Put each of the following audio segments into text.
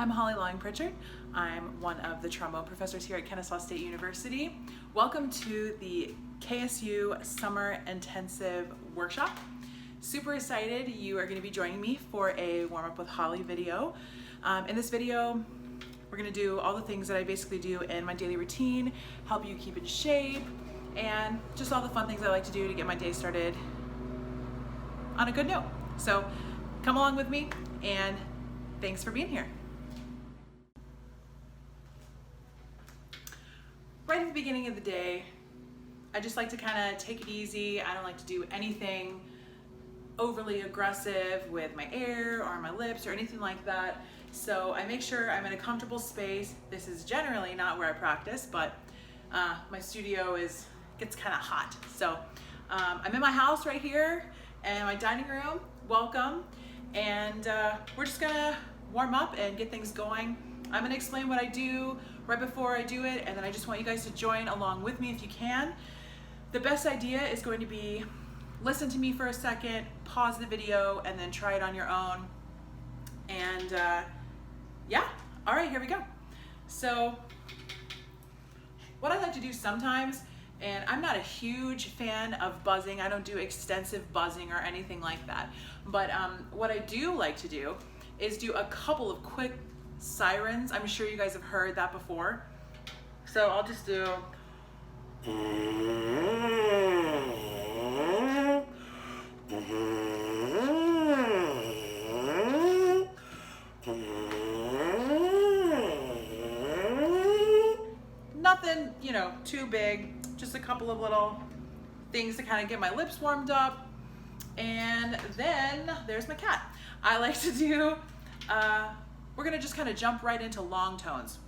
I'm Hollie Lawing-Pritchard. I'm one of the trombone professors here at Kennesaw State University. Welcome to the KSU Summer Intensive Workshop. Super excited you are going to be joining me for a warm-up with Hollie video. In this video, we're going to do all the things that I basically do in my daily routine, help you keep in shape, and just all the fun things I like to do to get my day started on a good note. So come along with me, and thanks for being here. Right at the beginning of the day, I just like to kind of take it easy. I don't like to do anything overly aggressive with my air or my lips or anything like that. So I make sure I'm in a comfortable space. This is generally not where I practice, but my studio gets kind of hot. So I'm in my house right here and my dining room. Welcome. And we're just gonna warm up and get things going. I'm gonna explain what I do right before I do it, and then I just want you guys to join along with me if you can. The best idea is going to be listen to me for a second, pause the video, and then try it on your own. And yeah, all right, here we go. So what I like to do sometimes, and I'm not a huge fan of buzzing. I don't do extensive buzzing or anything like that. But what I do like to do is do a couple of quick sirens. I'm sure you guys have heard that before. So I'll just do. Nothing, too big. Just a couple of little things to kind of get my lips warmed up. And then there's my cat. I like to do, we're gonna just kind of jump right into long tones.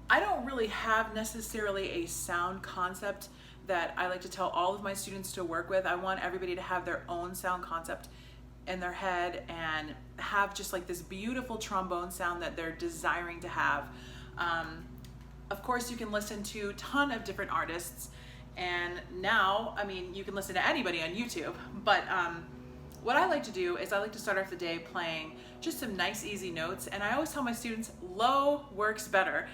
I don't really have necessarily a sound concept that I like to tell all of my students to work with. I want everybody to have their own sound concept in their head and have just like this beautiful trombone sound that they're desiring to have. Of course, you can listen to a ton of different artists, and now, you can listen to anybody on YouTube, but what I like to do is I like to start off the day playing just some nice, easy notes, and I always tell my students, low works better.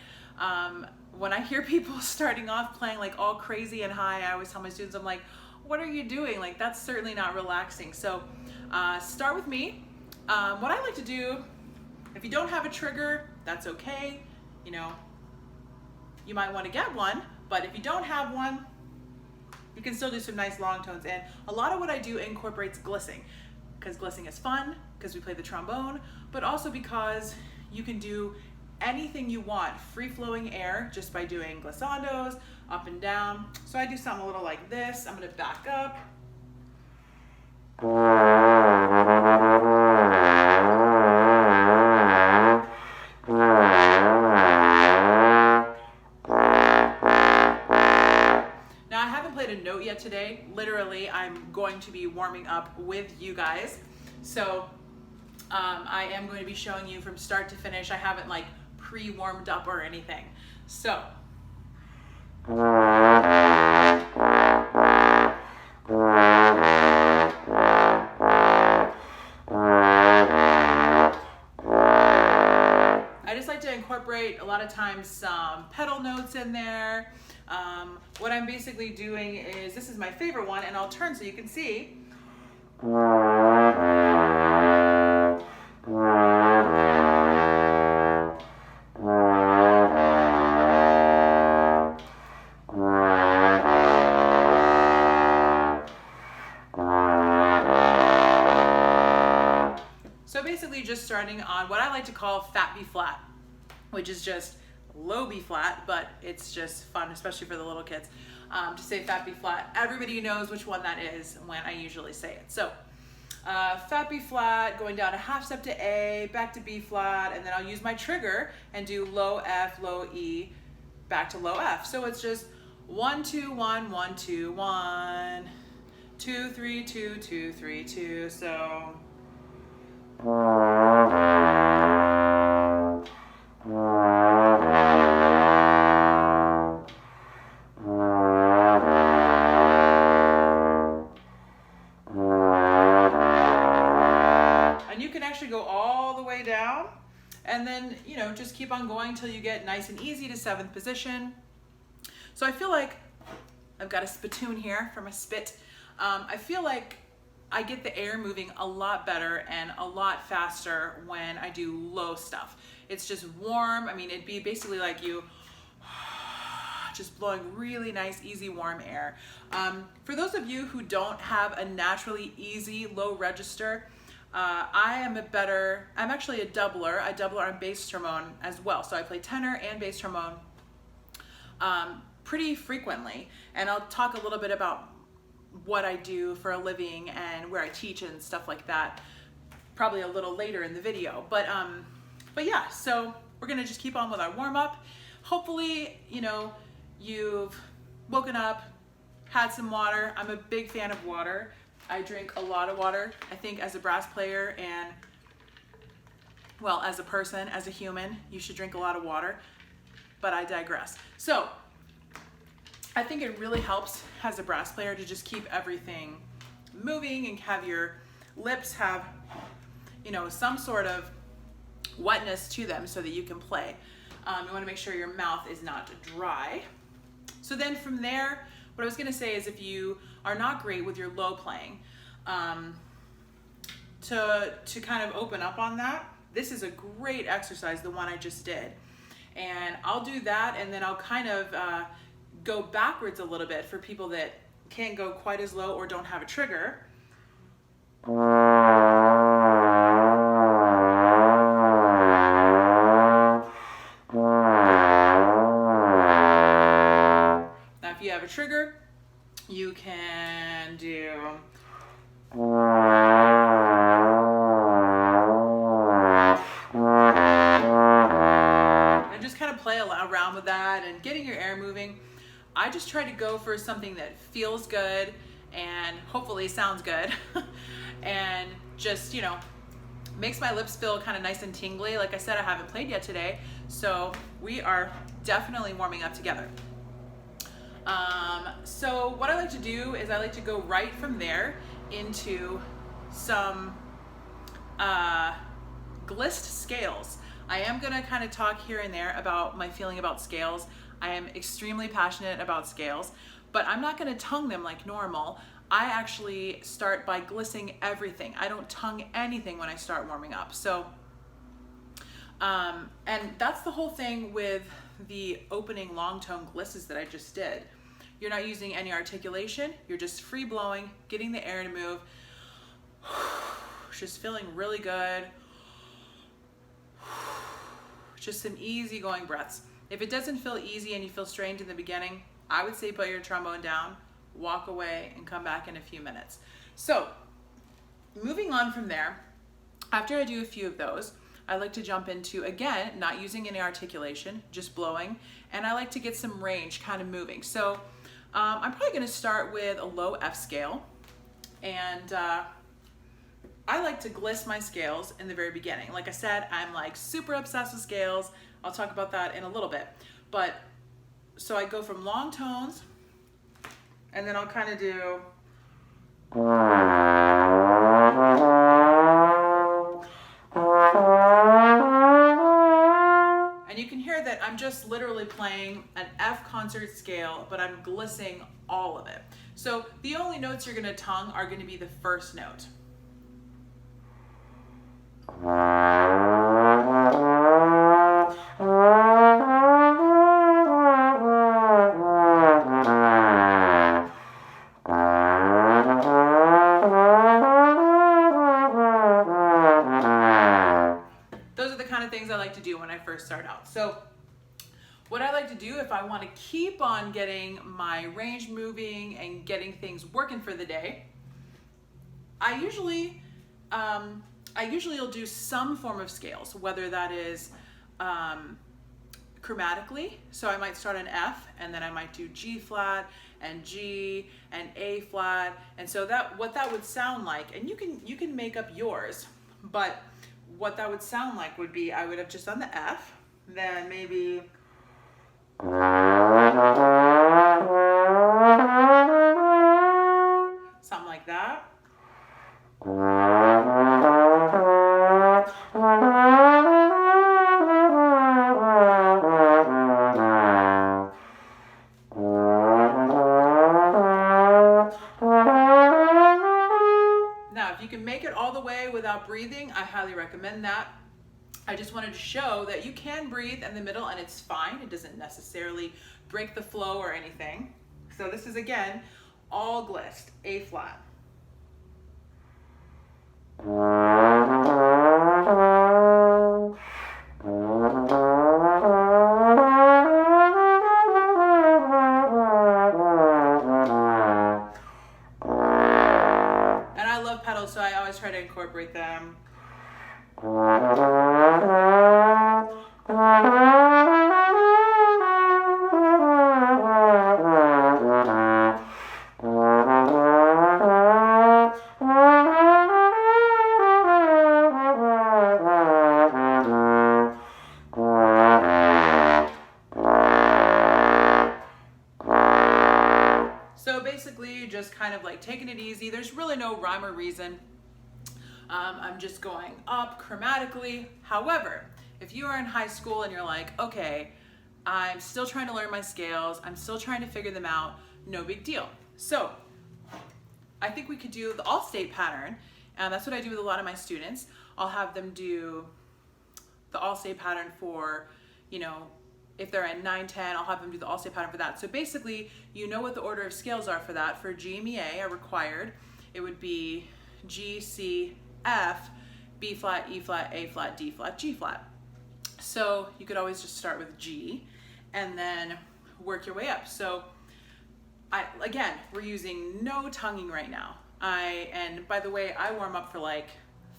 When I hear people starting off playing like all crazy and high, I always tell my students, I'm like, what are you doing? Like, that's certainly not relaxing. So start with me. What I like to do, if you don't have a trigger, that's okay. You might want to get one, but if you don't have one, you can still do some nice long tones. And a lot of what I do incorporates glissing, because glissing is fun, because we play the trombone, but also because you can do anything you want, free-flowing air, just by doing glissandos, up and down. So I do something a little like this. I'm going to back up. Note yet today. Literally, I'm going to be warming up with you guys. So I am going to be showing you from start to finish. I haven't like pre-warmed up or anything. So I just like to incorporate a lot of times some pedal notes in there. What I'm basically doing is, this is my favorite one, and I'll turn so you can see. So basically just starting on what I like to call fat B flat, which is just low B flat, but it's just fun, especially for the little kids, to say fat B flat. Everybody knows which one that is when I usually say it. So fat B flat, going down a half step to A, back to B flat, and then I'll use my trigger and do low F, low E, back to low F. So it's just 1, 2, 1, 1, 2, 1, 2, 3, 2, 2, 3, 2. So and you can actually go all the way down And then, you know, just keep on going till you get nice and easy to 7th position. So I feel like I've got a spittoon here for my spit. I feel like I get the air moving a lot better and a lot faster when I do low stuff. It's just warm. I mean, it'd be basically like you just blowing really nice, easy, warm air. For those of you who don't have a naturally easy low register, I'm actually a doubler. I double on bass trombone as well. So I play tenor and bass trombone pretty frequently. And I'll talk a little bit about what I do for a living and where I teach and stuff like that probably a little later in the video. But yeah, so we're gonna just keep on with our warm up. Hopefully, you know, you've woken up, had some water. I'm a big fan of water. I drink a lot of water. I think as a brass player and, well, as a person, as a human, you should drink a lot of water, but I digress. So I think it really helps as a brass player to just keep everything moving and have your lips have, you know, some sort of wetness to them so that you can play. You want to make sure your mouth is not dry. So then from there, what I was going to say is if you are not great with your low playing, to kind of open up on that, this is a great exercise, the one I just did. And I'll do that, and then I'll kind of go backwards a little bit for people that can't go quite as low or don't have a trigger. Now if you have a trigger, you can do and just kind of play around with that and getting your air moving. I just try to go for something that feels good and hopefully sounds good and just, you know, makes my lips feel kind of nice and tingly. Like I said, I haven't played yet today, so we are definitely warming up together. So what I like to do is I like to go right from there into some Glist Scales. I am going to kind of talk here and there about my feeling about scales. I am extremely passionate about scales, but I'm not going to tongue them like normal. I actually start by glissing everything. I don't tongue anything when I start warming up. So, and that's the whole thing with the opening long tone glisses that I just did. You're not using any articulation. You're just free blowing, getting the air to move, just feeling really good. Just some easy going breaths. If it doesn't feel easy and you feel strained in the beginning, I would say put your trombone down, walk away, and come back in a few minutes. So moving on from there, after I do a few of those, I like to jump into, again, not using any articulation, just blowing, and I like to get some range kind of moving. So I'm probably going to start with a low F scale, and I like to glist my scales in the very beginning. Like I said, I'm like super obsessed with scales. I'll talk about that in a little bit. But so I go from long tones, and then I'll kind of do and you can hear that I'm just literally playing an F concert scale, but I'm glissing all of it. So the only notes you're going to tongue are going to be the first note. Do when I first start out. So what I like to do if I want to keep on getting my range moving and getting things working for the day, I usually will do some form of scales, whether that is chromatically. So I might start on F and then I might do G flat and G and A flat. And so that what that would sound like, and you can make up yours, but what that would sound like would be I would have just done the F, then maybe something like that. make it all the way without breathing, I highly recommend that. I just wanted to show that you can breathe in the middle and it's fine. It doesn't necessarily break the flow or anything. So this is, again, all glist, A flat. And I love pedals, so I always try to incorporate them. So basically just kind of like taking it easy. There's really no rhyme or reason. I'm just going up chromatically. However, if you are in high school and you're like, okay, I'm still trying to learn my scales, I'm still trying to figure them out, no big deal. So I think we could do the all-state pattern, and that's what I do with a lot of my students. I'll have them do the all-state pattern for, you know, if they're in 9-10, I'll have them do the all-state pattern for that. So basically, you know what the order of scales are for that. For G, M, E, A are required. It would be G, C, F, B flat, E flat, A flat, D flat, G flat. So you could always just start with G and then work your way up. So again, we're using no tonguing right now. And by the way, I warm up for like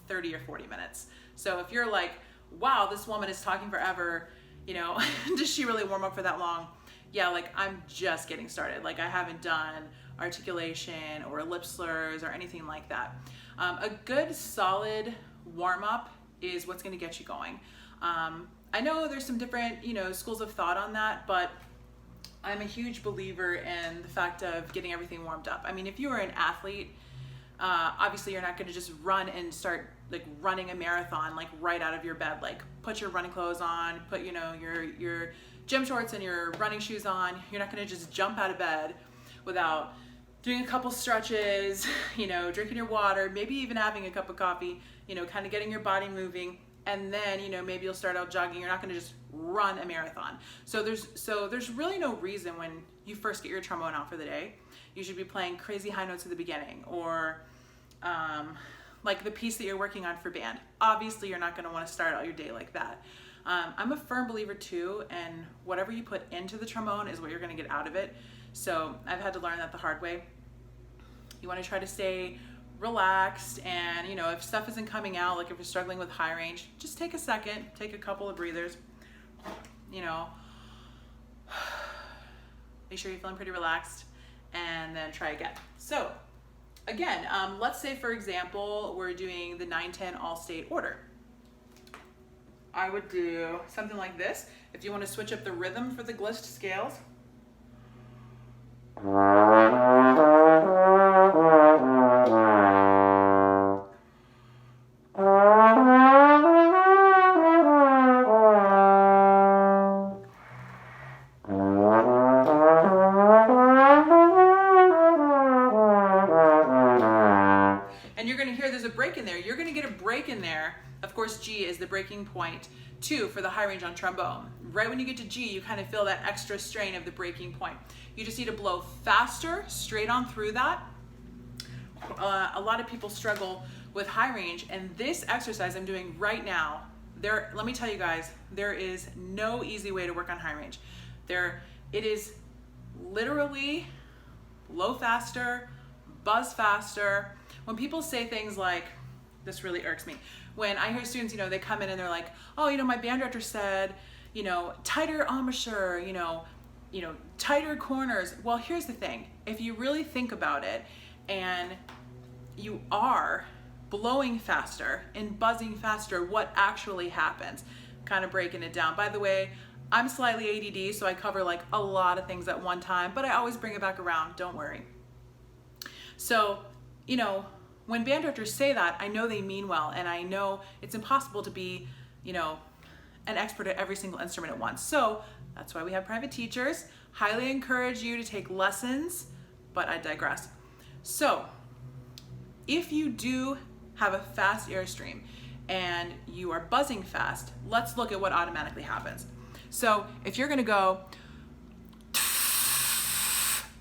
30 or 40 minutes. So if you're like, wow, this woman is talking forever, you know, does she really warm up for that long? Yeah, like I'm just getting started. Like I haven't done articulation or lip slurs or anything like that. A good solid warm up is what's gonna get you going. I know there's some different, you know, schools of thought on that, but I'm a huge believer in the fact of getting everything warmed up. I mean, if you are an athlete, obviously you're not gonna just run and start like running a marathon like right out of your bed. Like put your running clothes on, put, you know, your gym shorts and your running shoes on. You're not gonna just jump out of bed without doing a couple stretches, you know, drinking your water, maybe even having a cup of coffee, you know, kind of getting your body moving. And then, you know, maybe you'll start out jogging. You're not going to just run a marathon. So there's really no reason when you first get your trombone out for the day, you should be playing crazy high notes at the beginning, or like the piece that you're working on for band. Obviously, you're not going to want to start out your day like that. I'm a firm believer too, and whatever you put into the trombone is what you're going to get out of it. So I've had to learn that the hard way. You want to try to stay relaxed, and you know, if stuff isn't coming out, like if you're struggling with high range, just take a second, take a couple of breathers, you know, make sure you're feeling pretty relaxed, and then try again. So again, let's say for example we're doing the 9-10 all-state order. I would do something like this. If you want to switch up the rhythm for the Glist Scales, and you're going to hear there's a break in there. You're going to get a break in there. Of course, G is the breaking point too for the high range on trombone. Right when you get to G, you kind of feel that extra strain of the breaking point. You just need to blow faster, straight on through that. A lot of people struggle with high range, and this exercise I'm doing right now, let me tell you guys, there is no easy way to work on high range. It is literally blow faster, buzz faster. When people say things like, this really irks me, when I hear students, you know, they come in and they're like, oh, you know, my band director said, you know, tighter embouchure, you know, tighter corners. Well, here's the thing. If you really think about it, and you are blowing faster and buzzing faster, what actually happens? Kind of breaking it down. By the way, I'm slightly ADD, so I cover like a lot of things at one time, but I always bring it back around, don't worry. So, you know, when band directors say that, I know they mean well, and I know it's impossible to be, you know, an expert at every single instrument at once. So that's why we have private teachers. Highly encourage you to take lessons, but I digress. So if you do have a fast airstream and you are buzzing fast, let's look at what automatically happens. So if you're gonna go,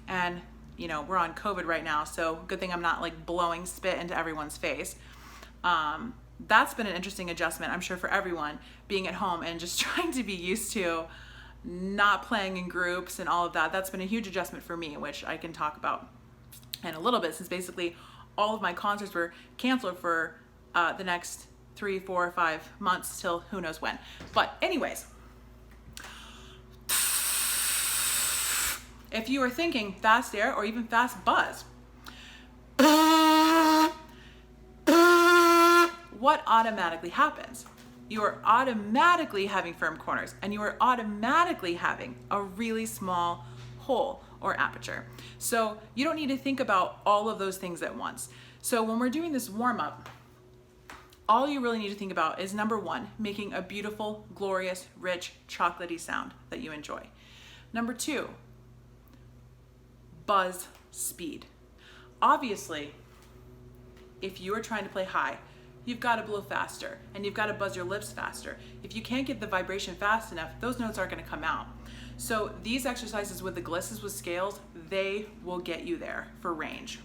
and you know, we're on COVID right now, so good thing I'm not like blowing spit into everyone's face. That's been an interesting adjustment, I'm sure, for everyone, being at home and just trying to be used to not playing in groups and all of that. That's been a huge adjustment for me, which I can talk about in a little bit, since basically all of my concerts were canceled for the next 3, 4, 5 months till who knows when. But anyways, if you are thinking fast air or even fast buzz, what automatically happens? You are automatically having firm corners, and you are automatically having a really small hole or aperture. So you don't need to think about all of those things at once. So when we're doing this warm-up, all you really need to think about is, number one, making a beautiful, glorious, rich, chocolatey sound that you enjoy. Number two, buzz speed. Obviously, if you are trying to play high, you've got to blow faster and you've got to buzz your lips faster. If you can't get the vibration fast enough, those notes aren't going to come out. So these exercises with the glists with scales, they will get you there for range.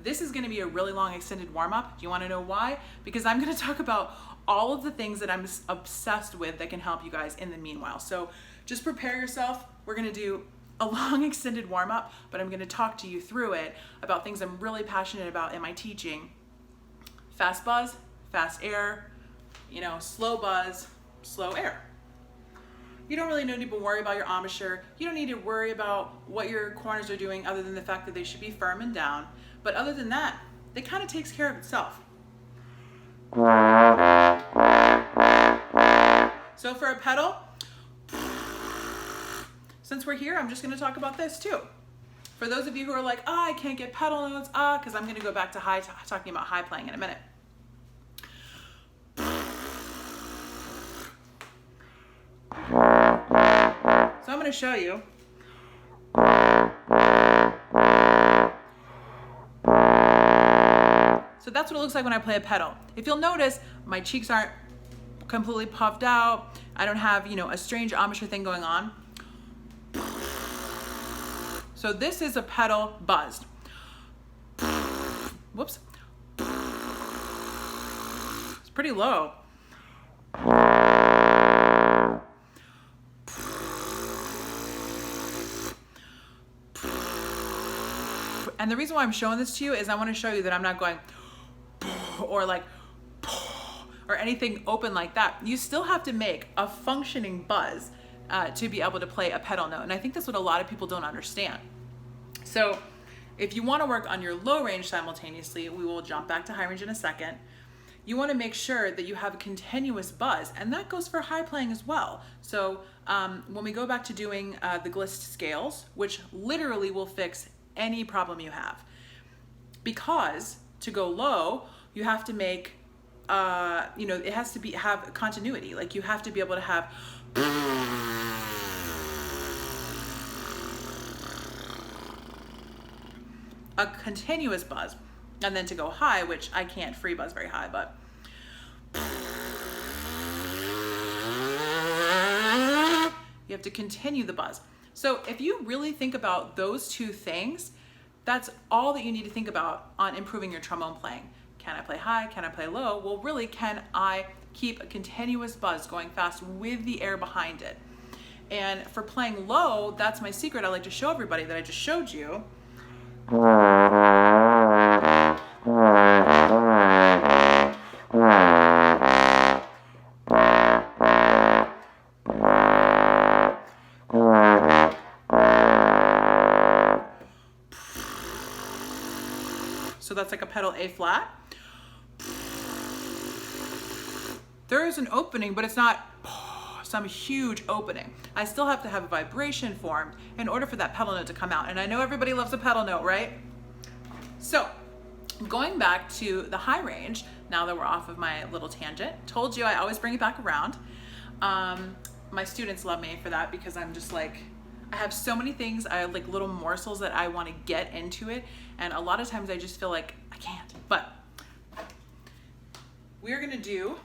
This is going to be a really long extended warm-up. Do you want to know why? Because I'm going to talk about all of the things that I'm obsessed with that can help you guys in the meanwhile. So just prepare yourself. We're going to do a long extended warm-up, but I'm going to talk to you through it about things I'm really passionate about in my teaching. Fast buzz, fast air, you know, slow buzz, slow air. You don't really need to worry about your embouchure. You don't need to worry about what your corners are doing, other than the fact that they should be firm and down. But other than that, it kind of takes care of itself. So for a pedal, since we're here, I'm just going to talk about this too. For those of you who are like, I can't get pedal notes, because I'm going to go back to high, talking about high playing in a minute. So I'm going to show you. So that's what it looks like when I play a pedal. If you'll notice, my cheeks aren't completely puffed out. I don't have, you know, a strange embouchure thing going on. So this is a pedal buzzed. Whoops. It's pretty low. And the reason why I'm showing this to you is I want to show you that I'm not going or like or anything open like that. You still have to make a functioning buzz to be able to play a pedal note. And I think that's what a lot of people don't understand. So if you want to work on your low range simultaneously, we will jump back to high range in a second. You want to make sure that you have a continuous buzz, and that goes for high playing as well. So when we go back to doing the Glist Scales, which literally will fix any problem you have, because to go low, you have to make, you know, it has to have continuity. Like you have to be able to have a continuous buzz, and then to go high, which I can't free buzz very high, but you have to continue the buzz. So if you really think about those two things, that's all that you need to think about on improving your trombone playing. Can I play high? Can I play low? Well, really, can I keep a continuous buzz going fast with the air behind it? And for playing low, that's my secret I like to show everybody that I just showed you. So that's like a pedal A flat. There is an opening, but it's not some huge opening. I still have to have a vibration formed in order for that pedal note to come out. And I know everybody loves a pedal note, right? So going back to the high range, now that we're off of my little tangent, told you I always bring it back around. My students love me for that, because I'm just like, I have so many things, I have like little morsels that I want to get into it, and a lot of times I just feel like I can't. But we're gonna do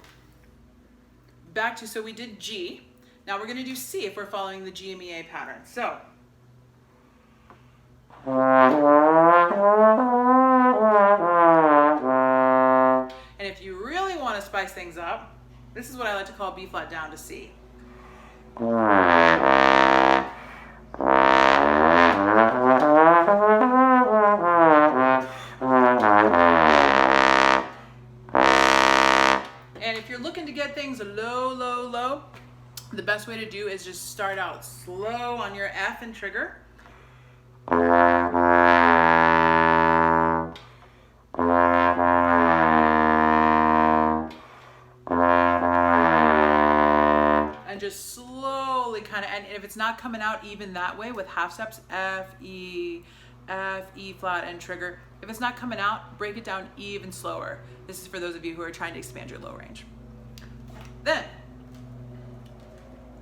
back to, so we did G. Now we're gonna do C if we're following the GMEA pattern. So. And if you really want to spice things up, this is what I like to call B flat down to C. And if you're looking to get things low, low, low, the best way to do is just start out slow on your F and trigger. And just slowly kind of, and if it's not coming out even that way with half steps, F, E flat, and trigger. If it's not coming out, break it down even slower. This is for those of you who are trying to expand your low range. Then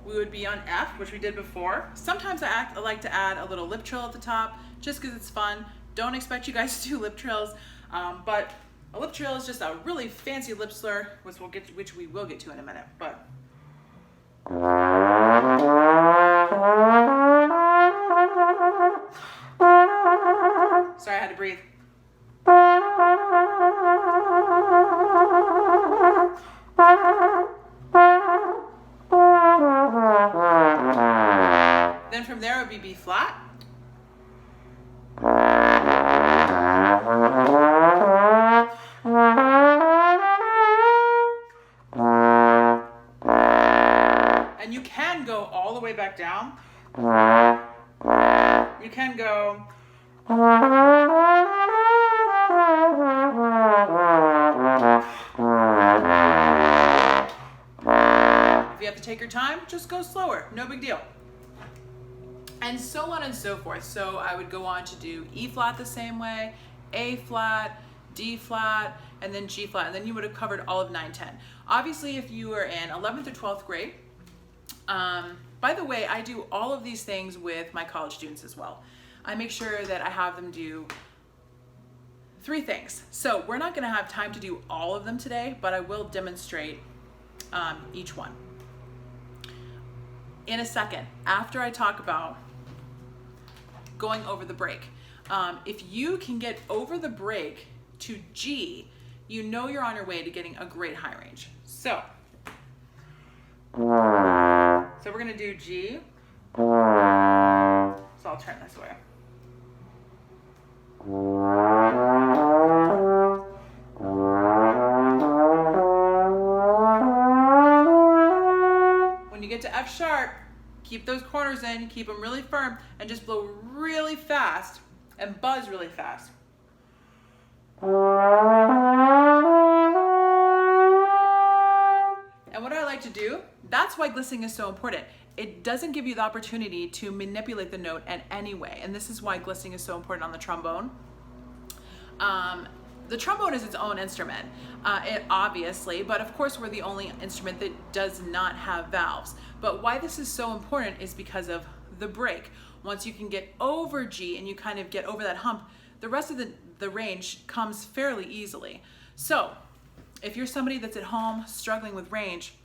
we would be on F, which we did before. Sometimes I like to add a little lip trill at the top, just because it's fun. Don't expect you guys to do lip trills, but a lip trill is just a really fancy lip slur, which we will get to in a minute. But sorry, I had to breathe. Then from there it would be B flat. And you can go all the way back down. You can go. If you have to take your time, just go slower, no big deal. And so on and so forth. So I would go on to do E flat the same way, A flat, D flat, and then G flat, and then you would have covered all of 9-10. Obviously, if you are in 11th or 12th grade, by the way, I do all of these things with my college students as well. I make sure that I have them do 3 things. So we're not gonna have time to do all of them today, but I will demonstrate each one in a second, after I talk about going over the break. If you can get over the break to G, you know you're on your way to getting a great high range. So we're gonna do G. So I'll turn this way. When you get to F sharp, keep those corners in, keep them really firm, and just blow really fast and buzz really fast. And what I like to do, that's why glisting is so important. It doesn't give you the opportunity to manipulate the note in any way, and this is why glisting is so important on the trombone. The trombone is its own instrument, obviously, but of course we're the only instrument that does not have valves. But why this is so important is because of the break. Once you can get over G and you kind of get over that hump, the rest of the range comes fairly easily. So if you're somebody that's at home struggling with range,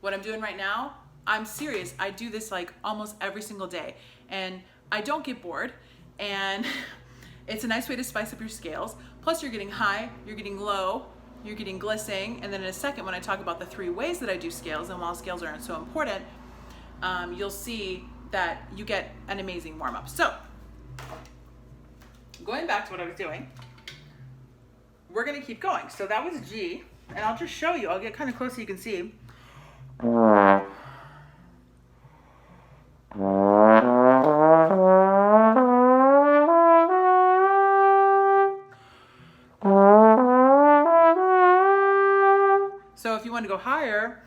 what I'm doing right now, I'm serious. I do this like almost every single day, and I don't get bored, and it's a nice way to spice up your scales. Plus you're getting high, you're getting low, you're getting glissing, and then in a second when I talk about the 3 ways that I do scales, and while scales aren't so important, you'll see that you get an amazing warm-up. So going back to what I was doing, we're gonna keep going. So that was G, and I'll just show you. I'll get kind of close so you can see. So if you want to go higher,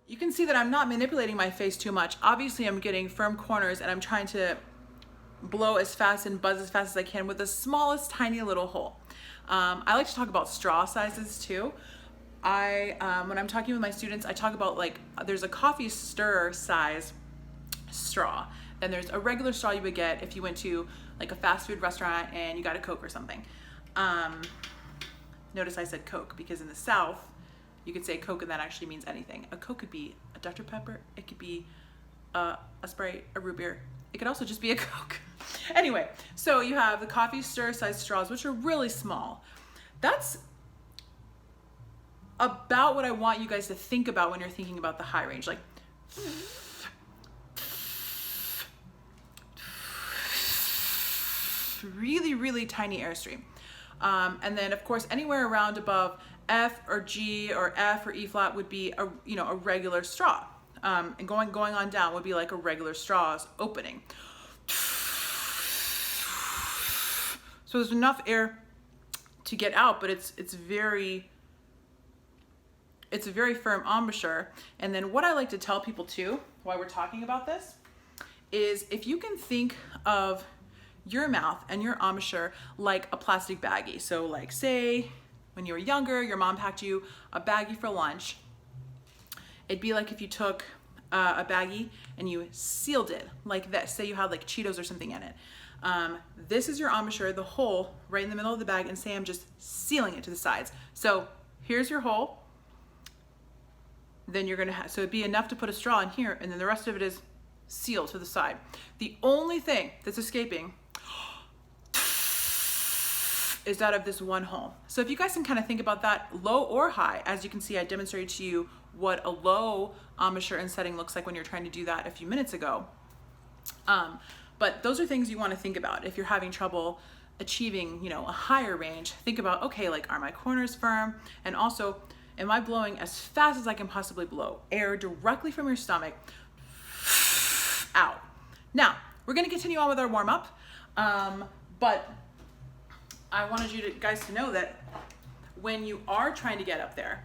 you can see that I'm not manipulating my face too much. Obviously I'm getting firm corners and I'm trying to blow as fast and buzz as fast as I can with the smallest tiny little hole. I like to talk about straw sizes too. when I'm talking with my students, I talk about like, there's a coffee stirrer size straw. Then there's a regular straw you would get if you went to like a fast food restaurant and you got a Coke or something. Notice I said Coke because in the South, you could say Coke and that actually means anything. A Coke could be a Dr. Pepper. It could be a Sprite, a root beer. It could also just be a Coke. Anyway, so you have the coffee stirrer size straws, which are really small. That's about what I want you guys to think about when you're thinking about the high range. Like, really, really tiny airstream. And then of course, anywhere around above F or G or F or E flat would be a, you know, a regular straw. And going on down would be like a regular straw's opening. So there's enough air to get out, but it's a very firm embouchure. And then what I like to tell people too, while we're talking about this, is if you can think of your mouth and your embouchure like a plastic baggie. So like say when you were younger, your mom packed you a baggie for lunch. It'd be like if you took a baggie and you sealed it like this. Say you had like Cheetos or something in it. This is your embouchure, the hole right in the middle of the bag, and say I'm just sealing it to the sides. So here's your hole. Then you're gonna have, so it'd be enough to put a straw in here, and then the rest of it is sealed to the side. The only thing that's escaping is out of this one hole. So if you guys can kind of think about that, low or high, as you can see, I demonstrated to you what a low embouchure and setting looks like when you're trying to do that a few minutes ago. But those are things you want to think about. If you're having trouble achieving, you know, a higher range, think about, okay, like, are my corners firm? And also, am I blowing as fast as I can possibly blow air directly from your stomach out? Now, we're going to continue on with our warm-up, but I wanted you guys to know that when you are trying to get up there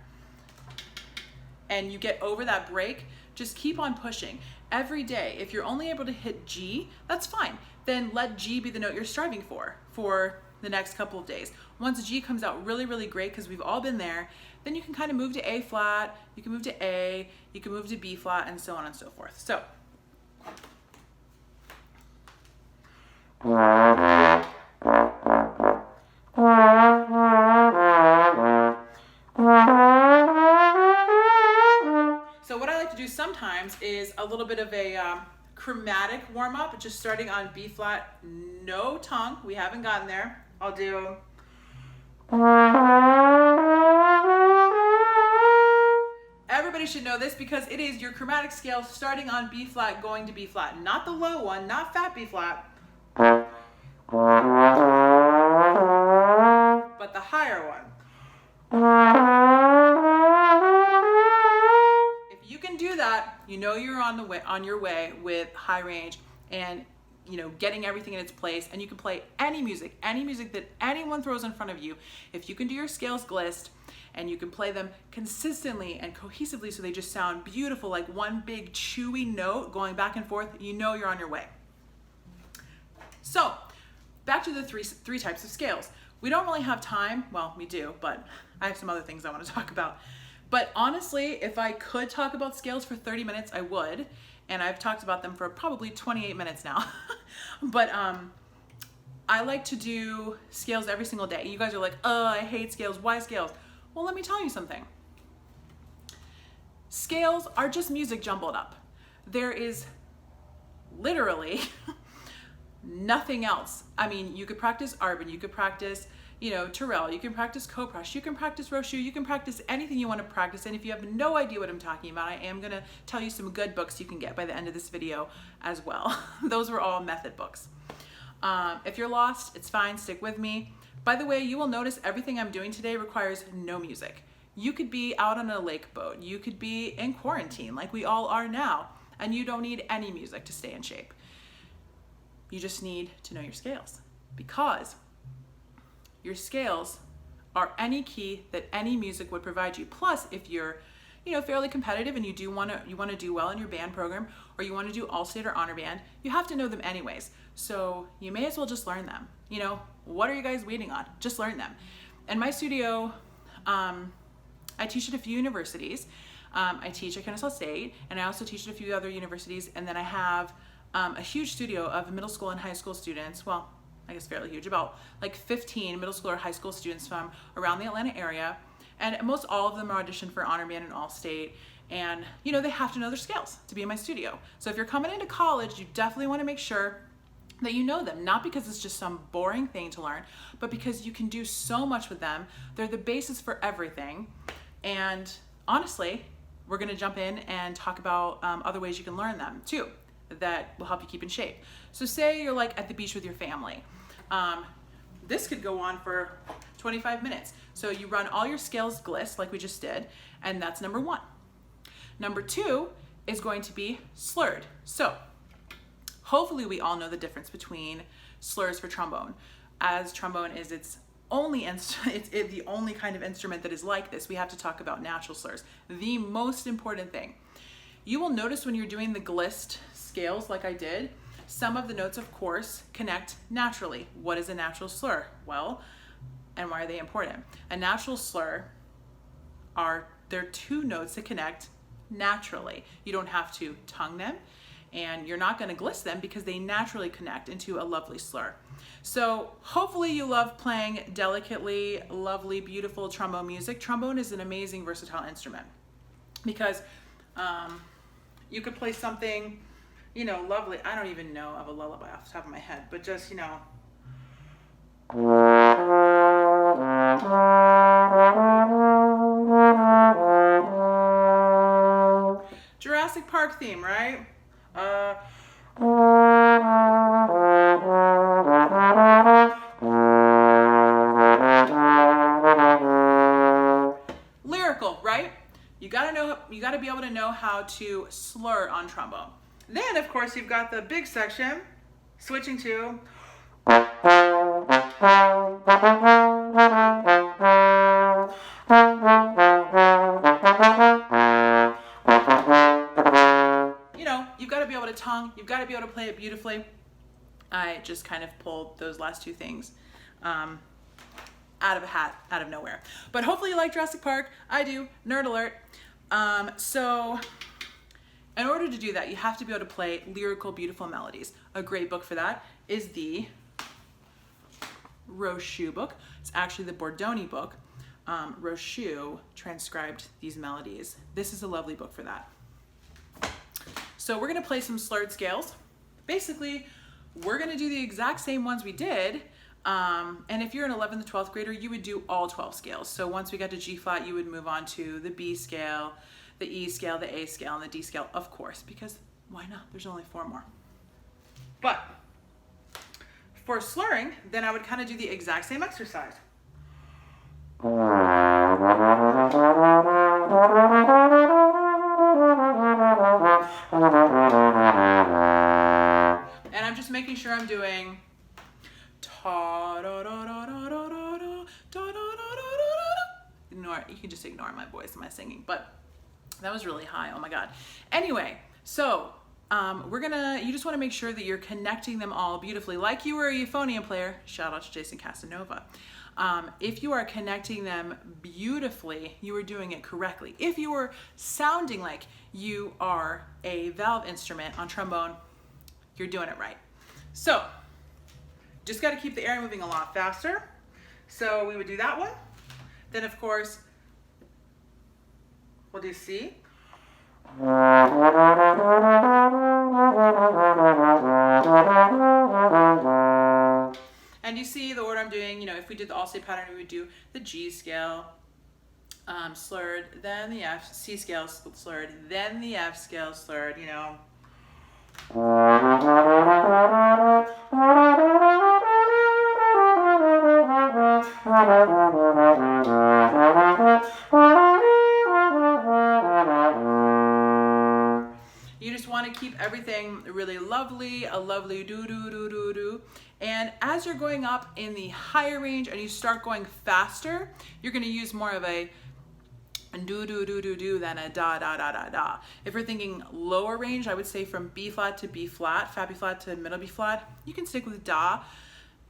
and you get over that break, just keep on pushing. Every day, if you're only able to hit G, that's fine. Then let G be the note you're striving for the next couple of days. Once G comes out really, really great, because we've all been there, then you can kind of move to A flat, you can move to A, you can move to B flat, and so on and so forth. So. So what I like to do sometimes is a little bit of a chromatic warm-up, just starting on B flat, no tongue. We haven't gotten there. I'll do. Everybody should know this because it is your chromatic scale starting on B flat, going to B flat. Not the low one, not fat B flat, but the higher one. If you can do that, you know you're on your way with high range and, you know, getting everything in its place, and you can play any music that anyone throws in front of you. If you can do your scales glist and you can play them consistently and cohesively so they just sound beautiful, like one big chewy note going back and forth, you know you're on your way. So back to the three types of scales. We don't really have time. Well, we do, but I have some other things I want to talk about. But honestly, if I could talk about scales for 30 minutes, I would. And I've talked about them for probably 28 minutes now. But I like to do scales every single day. You guys are like, oh, I hate scales. Why scales? Well, let me tell you something. Scales are just music jumbled up. There is literally nothing else. I mean, you could practice Arbonne, you could practice, you know, Trill, you can practice Copra, you can practice Roche, you can practice anything you want to practice. And if you have no idea what I'm talking about, I am going to tell you some good books you can get by the end of this video as well. Those were all method books. If you're lost, it's fine, stick with me. By the way, you will notice everything I'm doing today requires no music. You could be out on a lake boat, you could be in quarantine like we all are now, and you don't need any music to stay in shape. You just need to know your scales, because your scales are any key that any music would provide you. Plus, if you're, you know, fairly competitive and you want to do well in your band program, or you want to do all-state or honor band, you have to know them anyways. So you may as well just learn them. You know, what are you guys waiting on? Just learn them. In my studio, I teach at a few universities. I teach at Kennesaw State, and I also teach at a few other universities, and then I have a huge studio of middle school and high school students. Well, I guess fairly huge, about like 15 middle school or high school students from around the Atlanta area. And most all of them are auditioned for Honor Band and All-State. And you know, they have to know their scales to be in my studio. So if you're coming into college, you definitely want to make sure that you know them, not because it's just some boring thing to learn, but because you can do so much with them. They're the basis for everything. And honestly, we're going to jump in and talk about other ways you can learn them too that will help you keep in shape. So say you're like at the beach with your family. This could go on for 25 minutes. So you run all your scales glist like we just did, and that's number 1. Number 2 is going to be slurred. So hopefully we all know the difference between slurs for trombone, as trombone is its only it's the only kind of instrument that is like this. We have to talk about natural slurs. The most important thing. You will notice when you're doing the glist scales like I did, some of the notes, of course, connect naturally. What is a natural slur? Well, and why are they important? A natural slur they're 2 notes that connect naturally. You don't have to tongue them, and you're not going to glist them because they naturally connect into a lovely slur. So hopefully you love playing delicately, lovely, beautiful trombone music. Trombone is an amazing, versatile instrument because you could play something, you know, lovely. I don't even know of a lullaby off the top of my head, but just, you know. Jurassic Park theme, right? Lyrical, right? You gotta be able to know how to slur on trombone. Then, of course, you've got the big section, switching to you know, you've got to be able to tongue, you've got to be able to play it beautifully. I just kind of pulled those last 2 things out of a hat, out of nowhere. But hopefully you like Jurassic Park. I do. Nerd alert. So in order to do that, you have to be able to play lyrical, beautiful melodies. A great book for that is the Rochu book. It's actually the Bordoni book. Rochu transcribed these melodies. This is a lovely book for that. So we're going to play some slurred scales. Basically, we're going to do the exact same ones we did. And if you're an 11th to 12th grader, you would do all 12 scales. So once we got to G flat, you would move on to the B scale, the E scale, the A scale, and the D scale, of course, because why not? There's only 4 more. But for slurring, then I would kind of do the exact same exercise. And I'm just making sure I'm doing ignore, you can just ignore my voice and my singing, but that was really high. Oh my God. Anyway, so you just want to make sure that you're connecting them all beautifully, like you were a euphonium player. Shout out to Jason Casanova. If you are connecting them beautifully, you are doing it correctly. If you are sounding like you are a valve instrument on trombone, you're doing it right. So just got to keep the air moving a lot faster. So we would do that one. Then of course, we'll do C. And you see the order I'm doing, you know, if we did the all-state pattern, we would do the G scale, slurred, then the F, C scale, slurred, then the F scale, slurred, you know. You just want to keep everything really lovely, a lovely do-do-do-do-do. And as you're going up in the higher range and you start going faster, you're going to use more of a do-do-do-do-do than a da-da-da-da-da. If you're thinking lower range, I would say from B flat to B flat, fat B flat to middle B flat, you can stick with da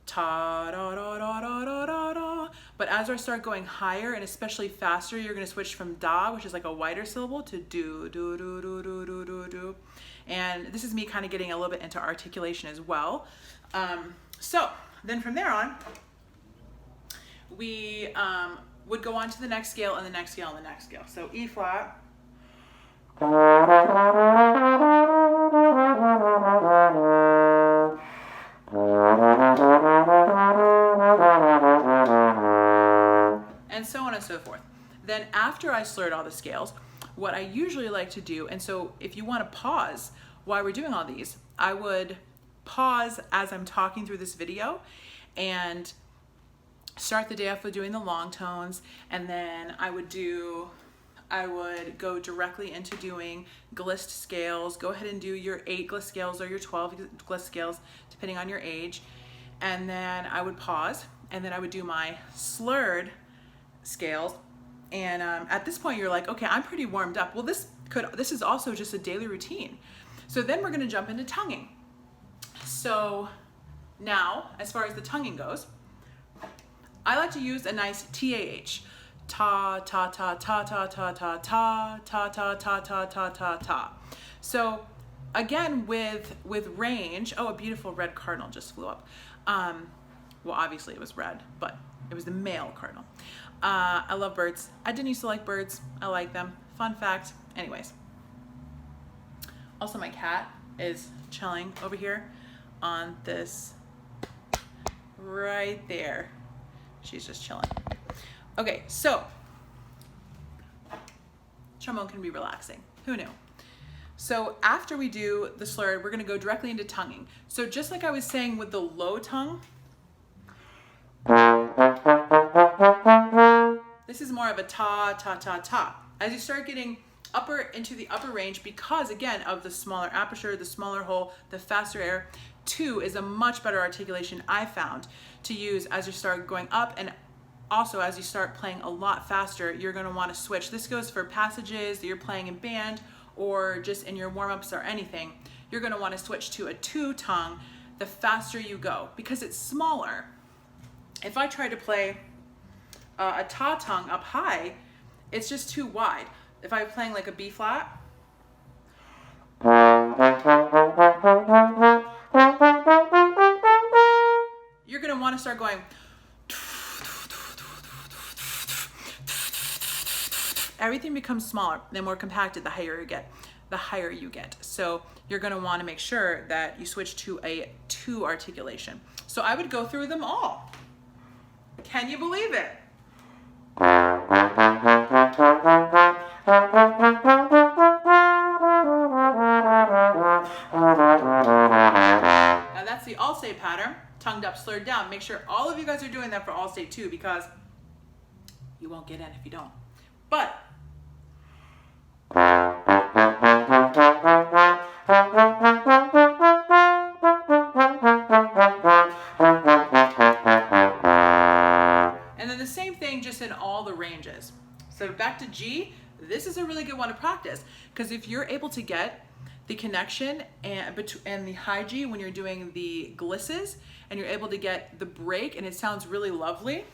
ta da da da da da da da. But as I start going higher and especially faster, you're going to switch from da, which is like a wider syllable, to do do do do do do do do. And this is me kind of getting a little bit into articulation as well. So then from there on, we would go on to the next scale and the next scale and the next scale. So E flat. And so on and so forth. Then after I slurred all the scales, what I usually like to do, and so if you want to pause while we're doing all these, I would pause as I'm talking through this video and start the day off with doing the long tones, and then I would go directly into doing glist scales. Go ahead and do your 8 glist scales or your 12 glist scales, depending on your age. And then I would pause, and then I would do my slurred scales. And at this point, you're like, okay, I'm pretty warmed up. Well, this is also just a daily routine. So then we're going to jump into tonguing. So now, as far as the tonguing goes, I like to use a nice TAH. Ta, ta, ta, ta, ta, ta, ta, ta, ta, ta, ta, ta, ta, ta, ta. So again, with range, oh, a beautiful red cardinal just flew up. Well, obviously it was red, but it was the male cardinal. I love birds. I didn't used to like birds. I like them. Fun fact. Anyways. Also, my cat is chilling over here on this right there. She's just chilling. Okay, so trombone can be relaxing. Who knew? So after we do the slurred, we're going to go directly into tonguing. So just like I was saying with the low tongue, this is more of a ta, ta, ta, ta. As you start getting into the upper range, because again of the smaller aperture, the smaller hole, the faster air, 2 is a much better articulation I found to use as you start going up. And also as you start playing a lot faster, you're going to want to switch. This goes for passages that you're playing in band or just in your warm-ups or anything. You're going to want to switch to a 2 tongue the faster you go, because it's smaller. If I try to play a ta tongue up high, it's just too wide. If I'm playing like a B flat, you're going to want to start going. Everything becomes smaller and more compacted the higher you get. So you're going to want to make sure that you switch to a 2 articulation. So I would go through them all. Can you believe it? Now that's the All-State pattern, tongued up, slurred down. Make sure all of you guys are doing that for All-State too, because you won't get in if you don't. But and then the same thing just in all the ranges. So back to G, this is a really good one to practice, because if you're able to get the connection and the high G when you're doing the glisses, and you're able to get the break and it sounds really lovely,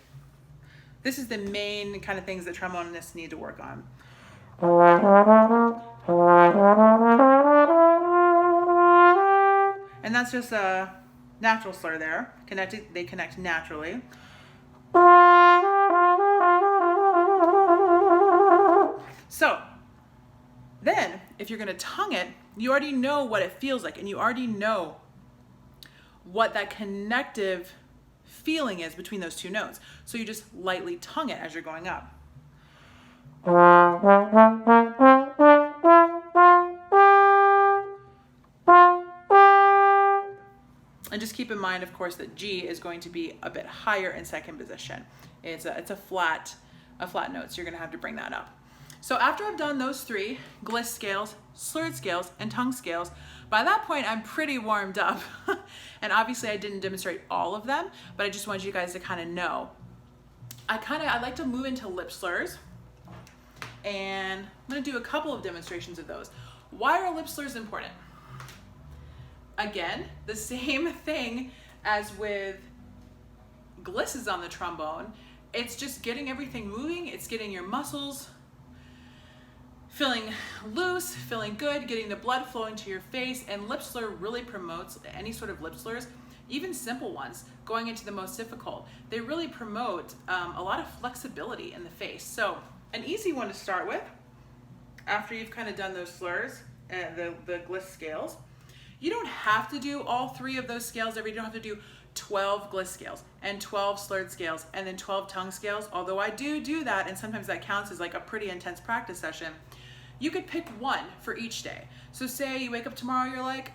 this is the main kind of things that trombonists need to work on. And that's just a natural slur there. They connect naturally. So then, if you're going to tongue it, you already know what it feels like, and you already know what that connective feeling is between those 2 notes. So you just lightly tongue it as you're going up. And just keep in mind, of course, that G is going to be a bit higher in second position. It's a flat note, so you're going to have to bring that up. So after I've done those 3, glist scales, slurred scales, and tongue scales, by that point I'm pretty warmed up. And obviously I didn't demonstrate all of them, but I just wanted you guys to kind of know. I like to move into lip slurs, and I'm going to do a couple of demonstrations of those. Why are lip slurs important? Again, the same thing as with gliss on the trombone, it's just getting everything moving. It's getting your muscles feeling loose, feeling good, getting the blood flowing to your face. And Lips Ler really promotes any sort of lip slurs, even simple ones, going into the most difficult. They really promote a lot of flexibility in the face. So an easy one to start with, after you've kind of done those slurs, the Glist Scales. You don't have to do all 3 of those scales every day. You don't have to do 12 Glist Scales and 12 Slurred Scales and then 12 tongue scales, although I do that, and sometimes that counts as like a pretty intense practice session. You could pick one for each day. So say you wake up tomorrow, you're like,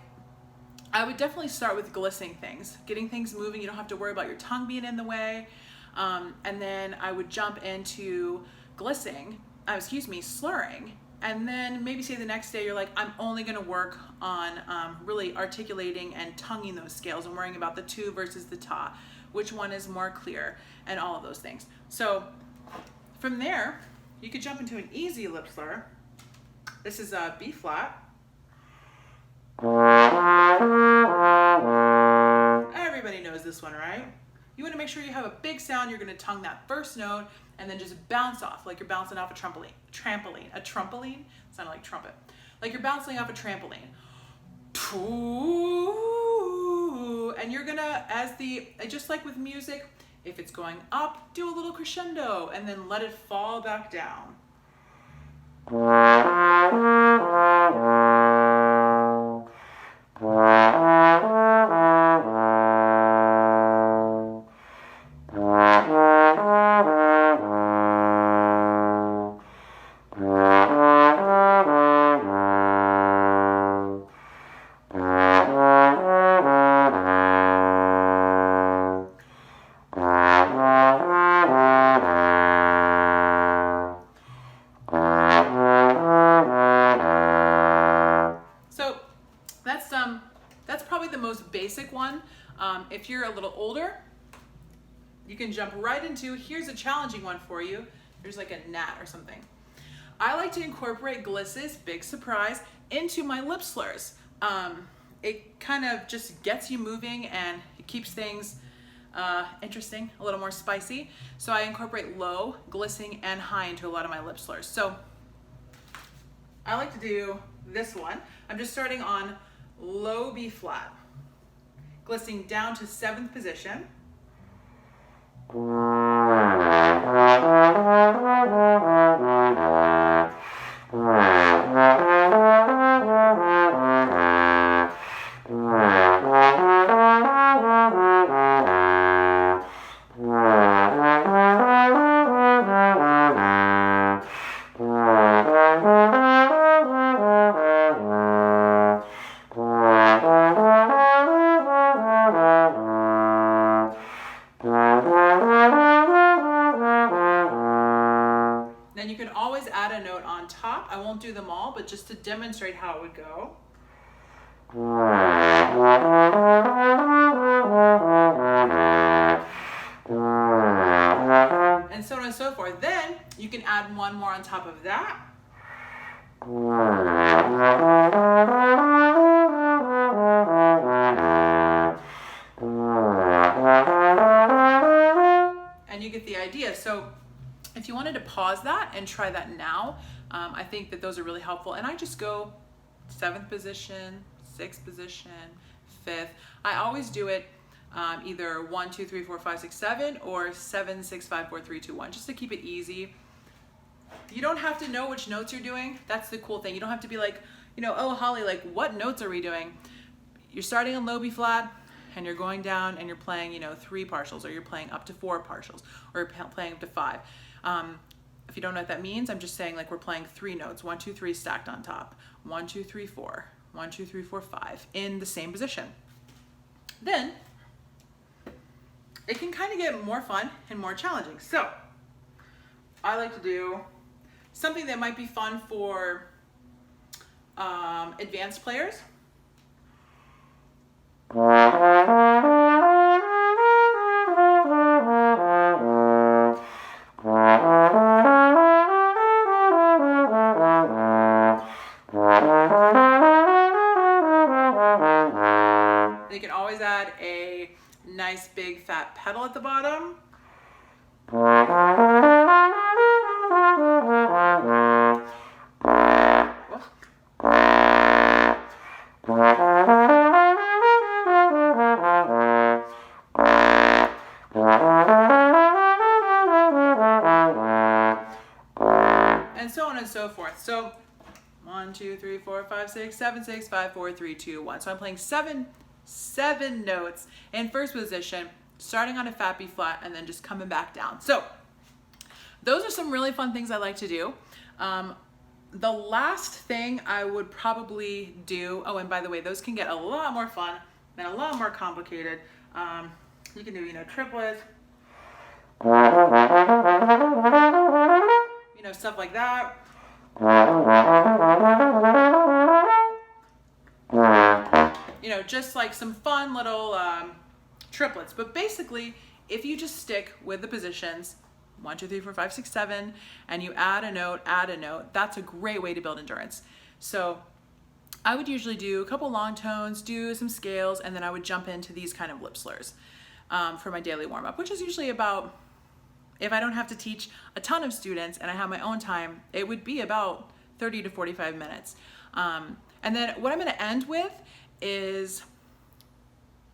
I would definitely start with glissing things, getting things moving. You don't have to worry about your tongue being in the way. And then I would jump into slurring. And then maybe say the next day you're like, I'm only gonna work on really articulating and tonguing those scales and worrying about the tu versus the ta, which one is more clear, and all of those things. So from there, you could jump into an easy lip slur. This is a B flat. Everybody knows this one, right? You wanna make sure you have a big sound. You're gonna tongue that first note and then just bounce off like you're bouncing off a trampoline. A trampoline? Sounded like trumpet. Like you're bouncing off a trampoline. And you're gonna, just like with music, if it's going up, do a little crescendo and then let it fall back down. That's probably the most basic one. If you're a little older, you can jump right into, here's a challenging one for you. There's like a gnat or something. I like to incorporate glisses, big surprise, into my lip slurs. It kind of just gets you moving and it keeps things interesting, a little more spicy. So I incorporate low, glissing, and high into a lot of my lip slurs. So I like to do this one. I'm just starting on low B flat, glissing down to 7th position. Then you can always add a note on top. I won't do them all, but just to demonstrate how it would go. And so on and so forth. Then you can add one more on top of that. And you get the idea. So if you wanted to pause that and try that now, I think that those are really helpful. And I just go 7th position, 6th position, 5th. I always do it either 1, 2, 3, 4, 5, 6, 7, or 7, 6, 5, 4, 3, 2, 1, just to keep it easy. You don't have to know which notes you're doing. That's the cool thing. You don't have to be like, oh, Holly, like what notes are we doing? You're starting on low B flat and you're going down and you're playing, 3 partials, or you're playing up to 4 partials, or you're playing up to 5. If you don't know what that means, I'm just saying like we're playing 3 notes, 1, 2, 3 stacked on top, 1, 2, 3, 4, 1, 2, 3, 4, 5 in the same position. Then it can kind of get more fun and more challenging. So I like to do something that might be fun for advanced players. They can always add a nice big fat pedal at the bottom. And so on and so forth. So 1, 2, 3, 4, 5, 6, 7, 6, 5, 4, 3, 2, 1. So I'm playing seven notes in first position, starting on a fat B flat and then just coming back down. So those are some really fun things I like to do. The last thing I would probably do, oh, and by the way, those can get a lot more fun and a lot more complicated. You can do, triplets, stuff like that. Just like some fun little triplets. But basically, if you just stick with the positions, 1, 2, 3, 4, 5, 6, 7, and you add a note, that's a great way to build endurance. So I would usually do a couple long tones, do some scales, and then I would jump into these kind of lip slurs for my daily warm-up, which is usually about, if I don't have to teach a ton of students and I have my own time, it would be about 30 to 45 minutes. And then what I'm gonna end with is,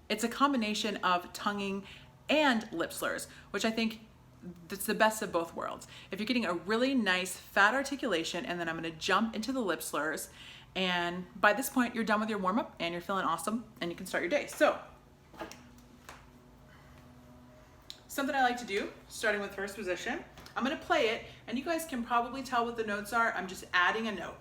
it's a combination of tonguing and lip slurs, which I think that's the best of both worlds. If you're getting a really nice fat articulation, and then I'm gonna jump into the lip slurs, and by this point you're done with your warm-up and you're feeling awesome and you can start your day. So something I like to do, starting with first position, I'm gonna play it and you guys can probably tell what the notes are. I'm just adding a note.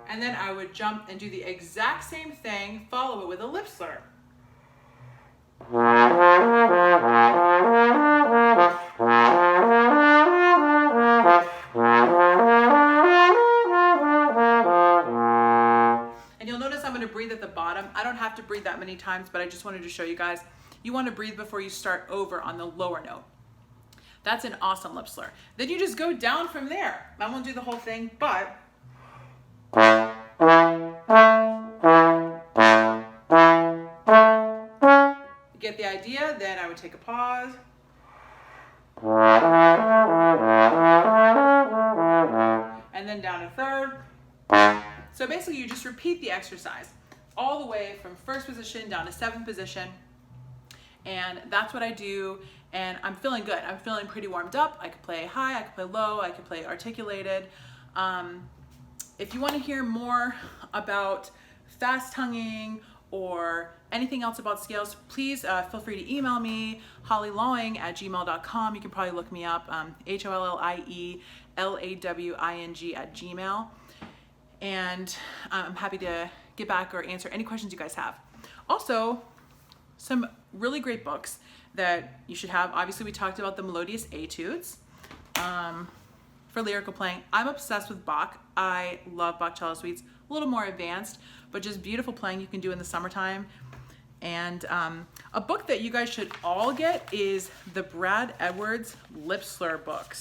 And then I would jump and do the exact same thing, follow it with a lip slur. And you'll notice I'm going to breathe at the bottom. I don't have to breathe that many times, but I just wanted to show you guys, you want to breathe before you start over on the lower note. That's an awesome lip slur. Then you just go down from there. I won't do the whole thing, but get the idea. Then I would take a pause. And then down a third. So basically you just repeat the exercise all the way from first position down to seventh position. And that's what I do. And I'm feeling good. I'm feeling pretty warmed up. I could play high, I could play low, I could play articulated. If you want to hear more about fast tonguing or anything else about scales, please feel free to email me, hollielawing@gmail.com. You can probably look me up, HOLLIELAWING@gmail. And I'm happy to get back or answer any questions you guys have. Also, some really great books that you should have. Obviously, we talked about the Melodious Etudes for lyrical playing. I'm obsessed with Bach. I love Bach cello suites. A little more advanced, but just beautiful playing you can do in the summertime. And a book that you guys should all get is the Brad Edwards Lip Slur book.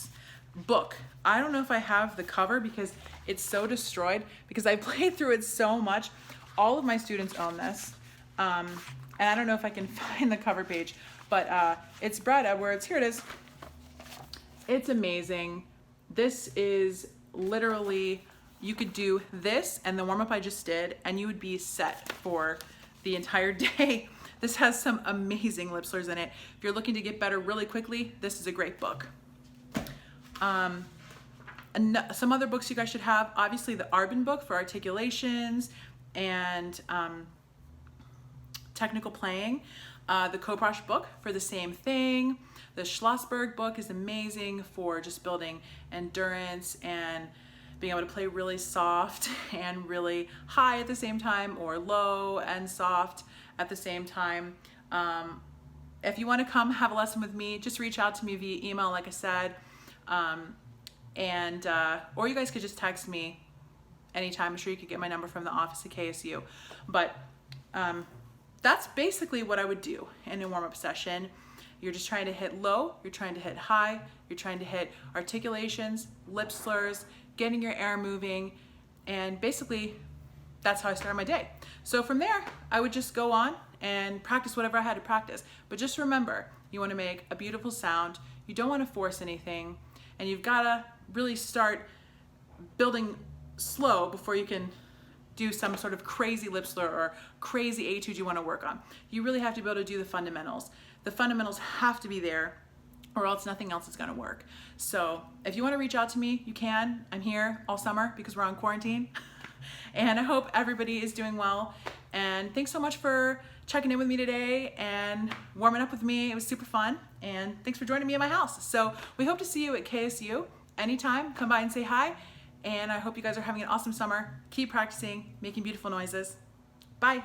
I don't know if I have the cover because it's so destroyed, because I played through it so much. All of my students own this. And I don't know if I can find the cover page, but it's Brad Edwards. Here it is. It's amazing. This is literally, you could do this and the warm-up I just did, and you would be set for the entire day. This has some amazing lip slurs in it. If you're looking to get better really quickly, this is a great book. Some other books you guys should have, obviously the Arbonne book for articulations and technical playing. The Copra book for the same thing. The Schlossberg book is amazing for just building endurance and being able to play really soft and really high at the same time, or low and soft at the same time. If you want to come have a lesson with me, just reach out to me via email, like I said. And, or you guys could just text me anytime. I'm sure you could get my number from the office at KSU. But that's basically what I would do in a warm-up session. You're just trying to hit low, you're trying to hit high, you're trying to hit articulations, lip slurs, getting your air moving, and basically that's how I started my day. So from there, I would just go on and practice whatever I had to practice. But just remember, you want to make a beautiful sound, you don't want to force anything, and you've got to really start building slow before you can do some sort of crazy lip slur or crazy etude you want to work on. You really have to be able to do the fundamentals. The fundamentals have to be there, or else nothing else is going to work. So if you want to reach out to me, you can. I'm here all summer because we're on quarantine. And I hope everybody is doing well. And thanks so much for checking in with me today and warming up with me. It was super fun. And thanks for joining me in my house. So we hope to see you at KSU anytime. Come by and say hi. And I hope you guys are having an awesome summer. Keep practicing, making beautiful noises. Bye.